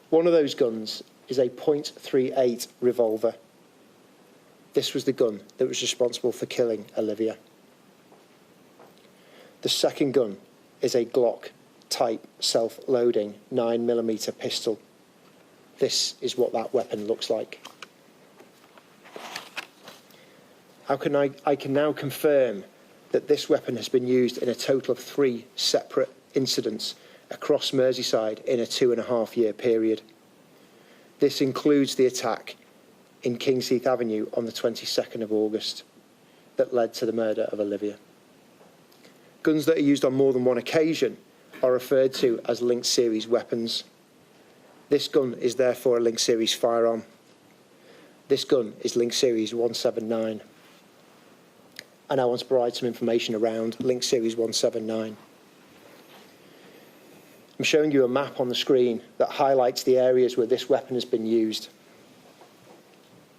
One of those guns is a .38 revolver. This was the gun that was responsible for killing Olivia. The second gun is a Glock-type self-loading 9mm pistol. This is what that weapon looks like. I can now confirm that this weapon has been used in a total of 3 separate incidents across Merseyside in a 2.5-year period. This includes the attack in Kingsheath Avenue on the 22nd of August that led to the murder of Olivia. Guns that are used on more than one occasion are referred to as linked series weapons. This gun is therefore a linked series firearm. This gun is linked series 179. And I want to provide some information around linked series 179. I'm showing you a map on the screen that highlights the areas where this weapon has been used.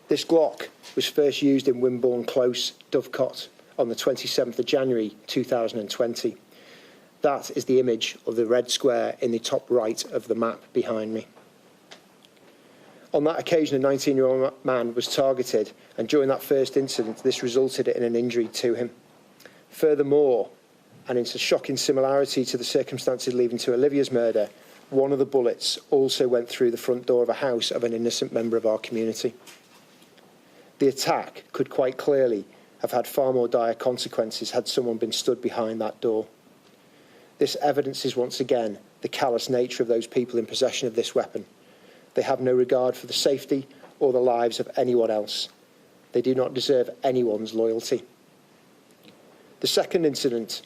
This Glock was first used in Wimborne Close, Dovecot, on the 27th of January 2020. That is the image of the red square in the top right of the map behind me. On that occasion, a 19-year-old man was targeted, and during that first incident, this resulted in an injury to him. Furthermore, and it's a shocking similarity to the circumstances leading to Olivia's murder, one of the bullets also went through the front door of a house of an innocent member of our community. The attack could quite clearly have had far more dire consequences had someone been stood behind that door. This evidences once again the callous nature of those people in possession of this weapon. They have no regard for the safety or the lives of anyone else. They do not deserve anyone's loyalty. The second incident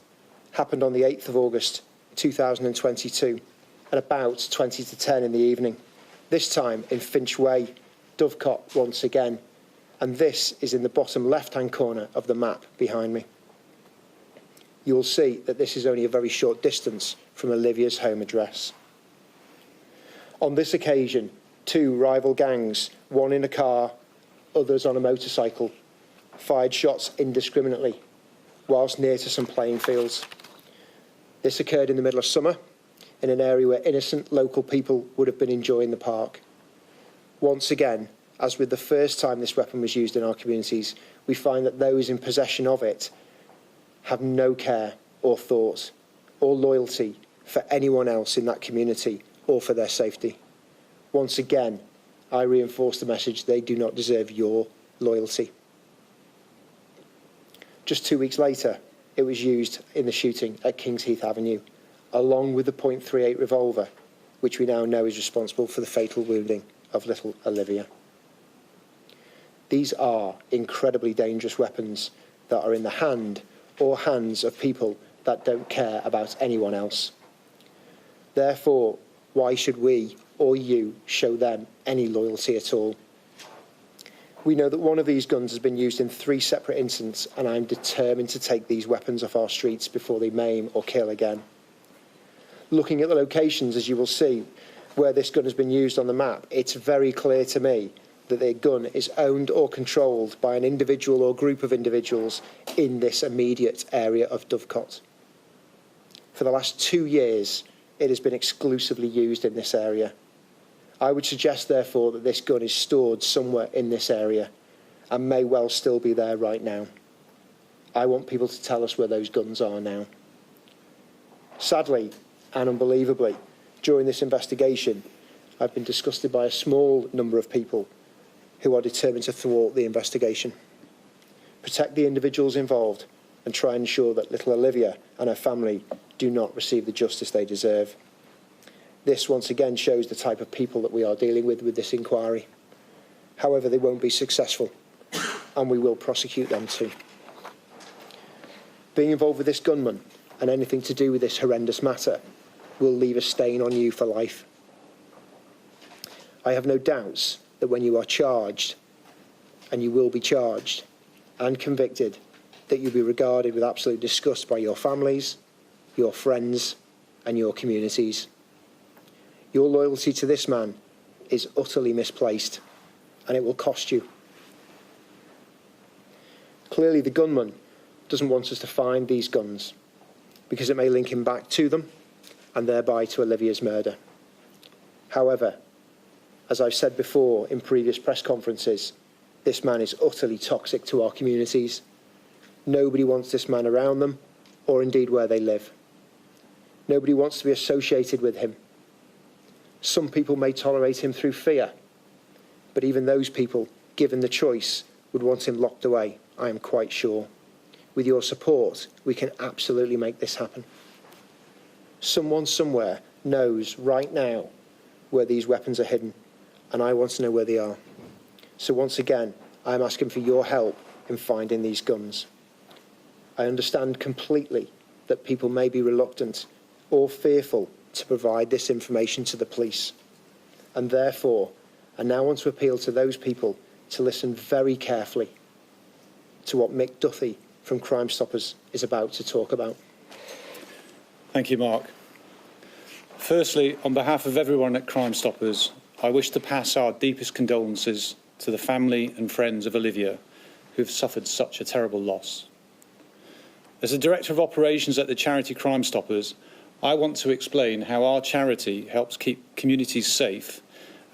happened on the 8th of August 2022 at about 20 to 10 in the evening, this time in Finch Way, Dovecot once again, and this is in the bottom left-hand corner of the map behind me. You will see that this is only a very short distance from Olivia's home address. On this occasion, 2 rival gangs, one in a car, others on a motorcycle, fired shots indiscriminately whilst near to some playing fields. This occurred in the middle of summer in an area where innocent local people would have been enjoying the park. Once again, as with the first time this weapon was used in our communities, we find that those in possession of it have no care or thought or loyalty for anyone else in that community or for their safety. Once again, I reinforce the message: they do not deserve your loyalty. Just 2 weeks later, it was used in the shooting at Kingsheath Avenue, along with the .38 revolver, which we now know is responsible for the fatal wounding of little Olivia. These are incredibly dangerous weapons that are in the hand or hands of people that don't care about anyone else. Therefore, why should we or you show them any loyalty at all? We know that one of these guns has been used in 3 separate incidents, and I'm determined to take these weapons off our streets before they maim or kill again. Looking at the locations, as you will see, where this gun has been used on the map, it's very clear to me that the gun is owned or controlled by an individual or group of individuals in this immediate area of Dovecot. For the last 2 years, it has been exclusively used in this area. I would suggest, therefore, that this gun is stored somewhere in this area and may well still be there right now. I want people to tell us where those guns are now. Sadly and unbelievably, during this investigation, I've been disgusted by a small number of people who are determined to thwart the investigation, protect the individuals involved, and try and ensure that little Olivia and her family do not receive the justice they deserve. This once again shows the type of people that we are dealing with this inquiry. However, they won't be successful, and we will prosecute them too. Being involved with this gunman and anything to do with this horrendous matter will leave a stain on you for life. I have no doubts that when you are charged, and you will be charged and convicted, that you'll be regarded with absolute disgust by your families, your friends, and your communities. Your loyalty to this man is utterly misplaced, and it will cost you. Clearly, the gunman doesn't want us to find these guns because it may link him back to them and thereby to Olivia's murder. However, As I've said before in previous press conferences, this man is utterly toxic to our communities. Nobody wants this man around them, or indeed where they live. Nobody wants to be associated with him. Some people may tolerate him through fear, but even those people, given the choice, would want him locked away, I am quite sure. With your support, we can absolutely make this happen. Someone somewhere knows right now where these weapons are hidden, and I want to know where they are. So once again, I'm asking for your help in finding these guns. I understand completely that people may be reluctant or fearful to provide this information to the police. And therefore, I now want to appeal to those people to listen very carefully to what Mick Duthie from Crimestoppers is about to talk about. Thank you, Mark. Firstly, on behalf of everyone at Crimestoppers, I wish to pass our deepest condolences to the family and friends of Olivia, who have suffered such a terrible loss. As the Director of Operations at the charity Crimestoppers, I want to explain how our charity helps keep communities safe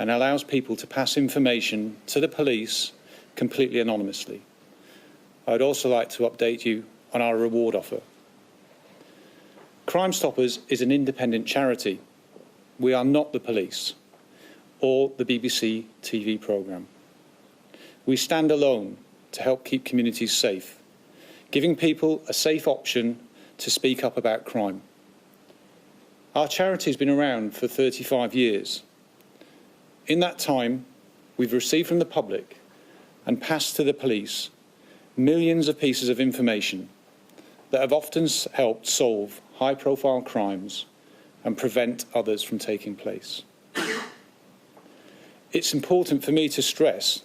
and allows people to pass information to the police completely anonymously. I would also like to update you on our reward offer. Crimestoppers is an independent charity. We are not the police or the BBC TV programme. We stand alone to help keep communities safe, giving people a safe option to speak up about crime. Our charity has been around for 35 years. In that time, we've received from the public and passed to the police millions of pieces of information that have often helped solve high-profile crimes and prevent others from taking place. It's important for me to stress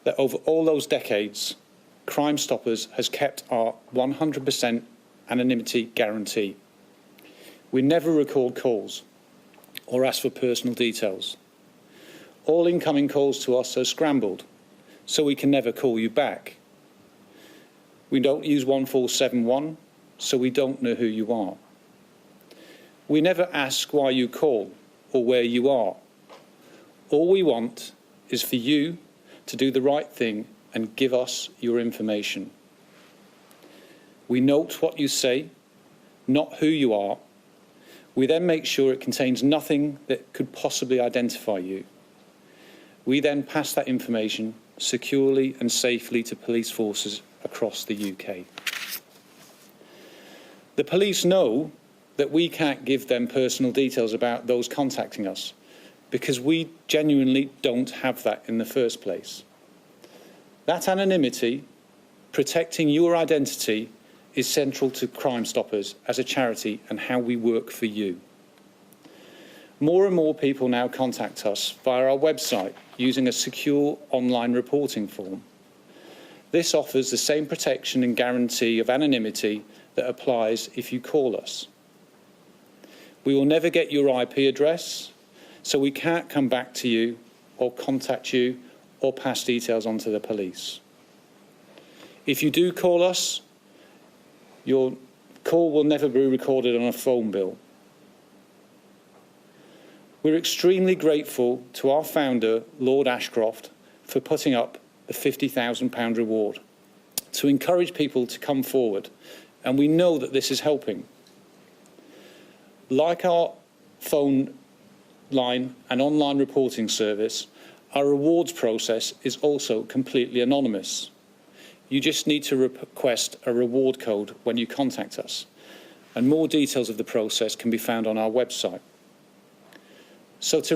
that over all those decades, Crimestoppers has kept our 100% anonymity guarantee. We never record calls or ask for personal details. All incoming calls to us are scrambled, so we can never call you back. We don't use 1471, so we don't know who you are. We never ask why you call or where you are. All we want is for you to do the right thing and give us your information. We note what you say, not who you are. We then make sure it contains nothing that could possibly identify you. We then pass that information securely and safely to police forces across the UK. The police know that we can't give them personal details about those contacting us because we genuinely don't have that in the first place. That anonymity, protecting your identity, is central to Crimestoppers as a charity and how we work for you. More and more people now contact us via our website using a secure online reporting form. This offers the same protection and guarantee of anonymity that applies if you call us. We will never get your IP address, so we can't come back to you or contact you or pass details on to the police. If you do call us, your call will never be recorded on a phone bill. We're extremely grateful to our founder, Lord Ashcroft, for putting up the £50,000 reward to encourage people to come forward, and we know that this is helping. Like our phone line and online reporting service, our rewards process is also completely anonymous. You just need to request a reward code when you contact us, and more details of the process can be found on our website. So to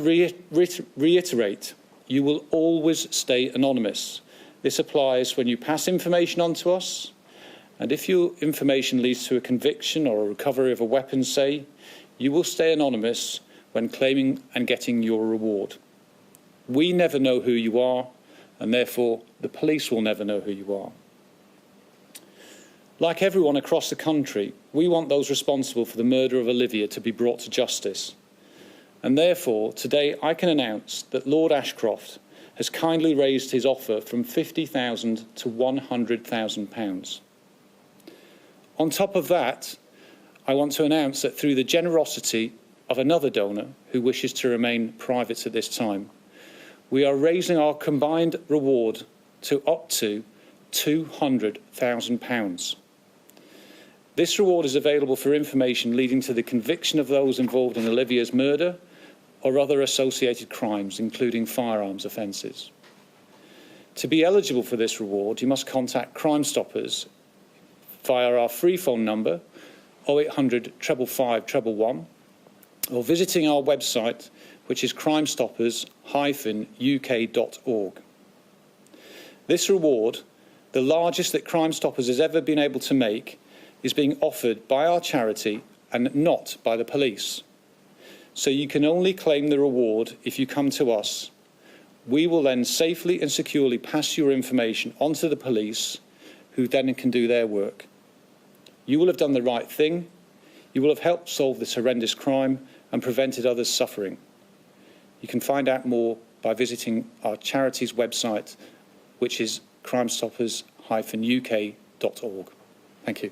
reiterate, you will always stay anonymous. This applies when you pass information on to us, and if your information leads to a conviction or a recovery of a weapon, say, you will stay anonymous when claiming and getting your reward. We never know who you are, and therefore the police will never know who you are. Like everyone across the country, we want those responsible for the murder of Olivia to be brought to justice. And therefore, today I can announce that Lord Ashcroft has kindly raised his offer from £50,000 to £100,000. On top of that, I want to announce that through the generosity of another donor who wishes to remain private at this time, we are raising our combined reward to up to £200,000. This reward is available for information leading to the conviction of those involved in Olivia's murder or other associated crimes, including firearms offences. To be eligible for this reward, you must contact Crimestoppers via our free phone number 0800 555 111 or visiting our website, which is crimestoppers-uk.org. This reward, the largest that Crimestoppers has ever been able to make, is being offered by our charity and not by the police. So you can only claim the reward if you come to us. We will then safely and securely pass your information on to the police, who then can do their work. You will have done the right thing. You will have helped solve this horrendous crime and prevented others suffering. You can find out more by visiting our charity's website, which is crimestoppers-uk.org. Thank you.